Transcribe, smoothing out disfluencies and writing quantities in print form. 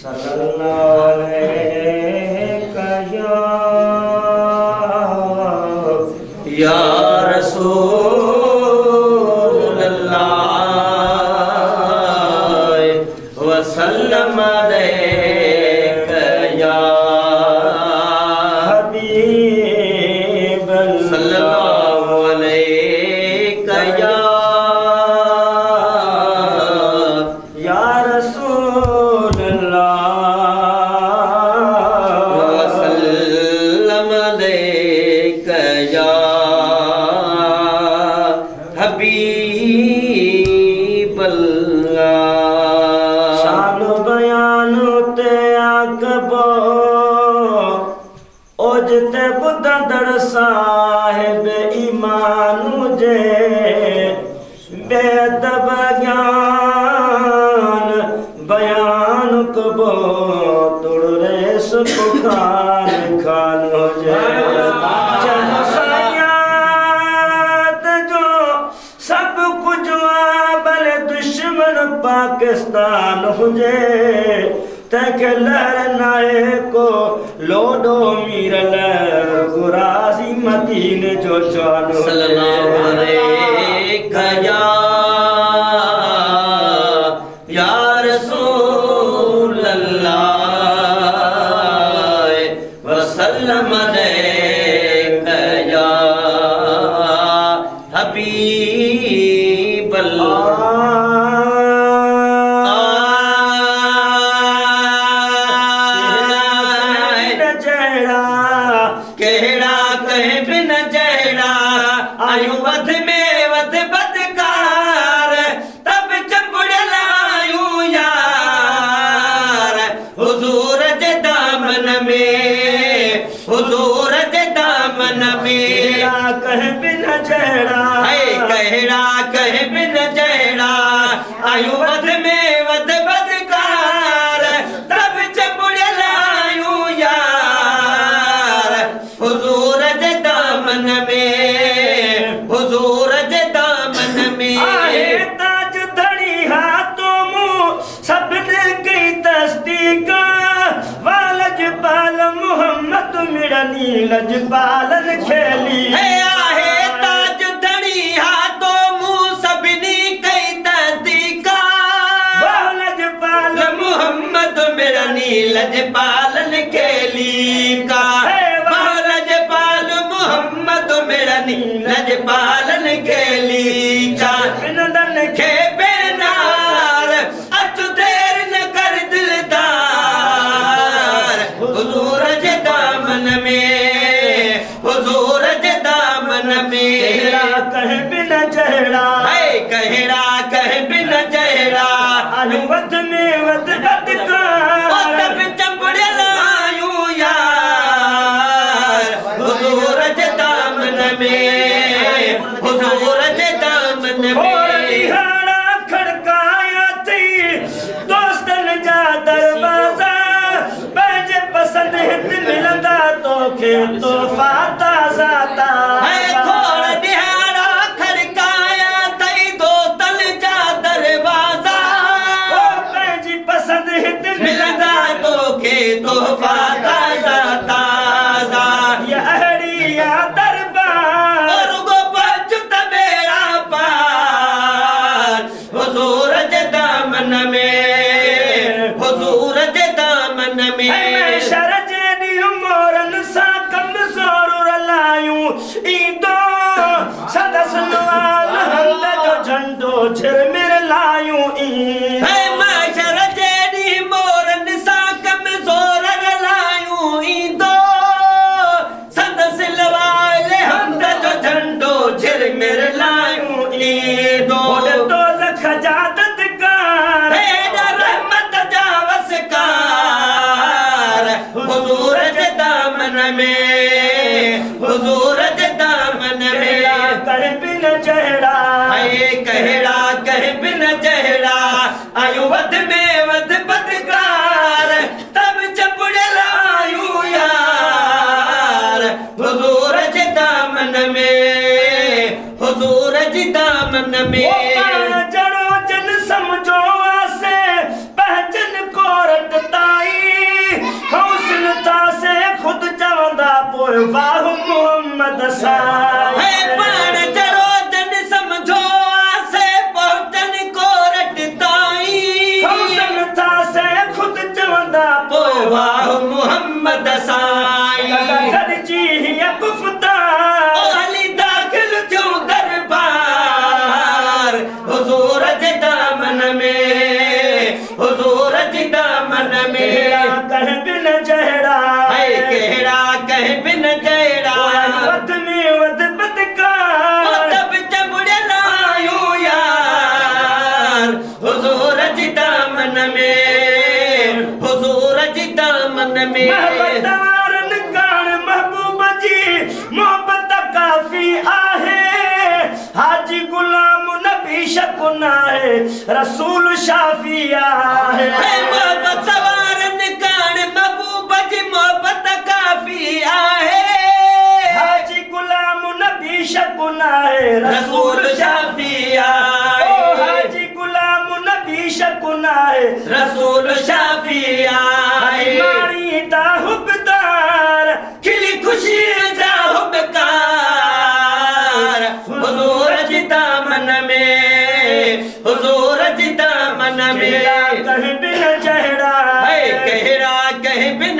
सल्लल्लाहु अलैहि या रसूलल्लाह वसल्लम अलैका या हबीब सल्लल्लाहु अलैका या रसूलल्लाह वसल्लम अलैका या हबीबल्लाह। शानो बयानो ते आकबो ओजते बुदंदड़ साहिब ईमानु जे बेअदब ज्ञान बयान कबो तुड़रे सुखान खान हो जाए जनो सयाद जो सब कुछ बल दुश्मन पाकिस्तान हुजे तैके लहर नाए को लोडो मीरल गुराजी मदीने जो जानो सल्लल्लाहु अलैका या रसूलल्लाह वसल्लम अलैका या हबीबल्लाह। केड़ा कहे बिन जड़ा आयु वध में वध बदकार तब चंबुड़लायू यार हुजूर जे दामन में हुजूर जे दामन में कहे बिन जड़ा केड़ा कहे बिन जड़ा आयु वध में वध बदकार तब चंबुड़लायू यार हुजूर जे दामन में हुजूर जे दामन में आहे ताज धड़ी हाथों मुंह सबने की तस्दीक वालज पाल मोहम्मद मिड़नी लजपालन खेली आहे ताज धड़ी हाथों मुंह सबनी की तस्दीक वालज पाल मोहम्मद मिड़नी लजपालन खेली का लजपालन खेली चांदन के बेनार अच देर न कर दिलदार हुजूर जे दामन में हुजूर जे दामन में कह बिन जहरा कहरा कह बिन जहरा अनुवद में वद बदकार तब चंबड़लायू यार हुजूर जे दामन में हुजूर जे दामन में दिहाड़ा खड़काया थी दोस्तन जा दरवाजा पंहिंजे पसंद हित मिलंदा तोखे तोहफा ताज़ा थोड़ा दिहाड़ा खड़काया थी दोस्तन जा दरवाजा पंहिंजी पसंद हित मिलंदा तोखे तोहफा ताज़ा ताज़ा या अहड़ी या दरबार हुजूर जे दामन में हुजूर जे दामन में शरज दी मोरन सा कमज़ोर रलायूं ईंदो सदस नवाल हंद जो झंडो झिरमिर लायूं शरज दी मोरन सा कमज़ोर रलायूं ईंदो सदस नवाल हंद जो झंडो झिरमिर लायूं ईंदो खजादत कार रहमत जावस कार हुजूर जे दामन में हुजूर जे दामन में कह बिन जहरा कहड़ा कह बिन जहरा आयु वध में वध बदकार तब चंबुड़लायू यार हुजूर जे दामन में हुजूर जे दामन में जड़ो जन समझो आसे पहचन कोरट ताई वाह मोहम्मद साईं है पाण चढ़ो जन समझो आसे पहुंचन को रटताई हुसन था से खुद चवंदा पो वाह मोहम्मद साईं गॾिजी हीअ गुफ़्तार ओ हली दाख़िल थियो दरबार हुज़ूर जे दामन में हुज़ूर जे दामन में कह बिन जहिड़ा है कहिड़ा कह बिन जहिड़ा वध में वध बदकार तब चमुड़ियल आयूं यार हुज़ूर जे दामन में हुज़ूर जे दामन में मोहब्बत वारनि कान महबूब जी मोहब्बत काफ़ी आहे हाजी गुलाम नबी शक नाहे रसूल शाफी आहे है मोहब्बत वारनि कान महबूब जी मोहब्बत काफ़ी आहे हाजी गुलाम नबी शक नाहे रसूल शाफी ओ आहे हाजी गुलाम नबी शक नाहे रसूल शाफी आहे मारी दा हुबदार खिली खुशी जा हुबकार हुज़ूर जे दामन में हुज़ूर जे दामन में कह बिन जहिड़ा है कहिड़ा कह बिन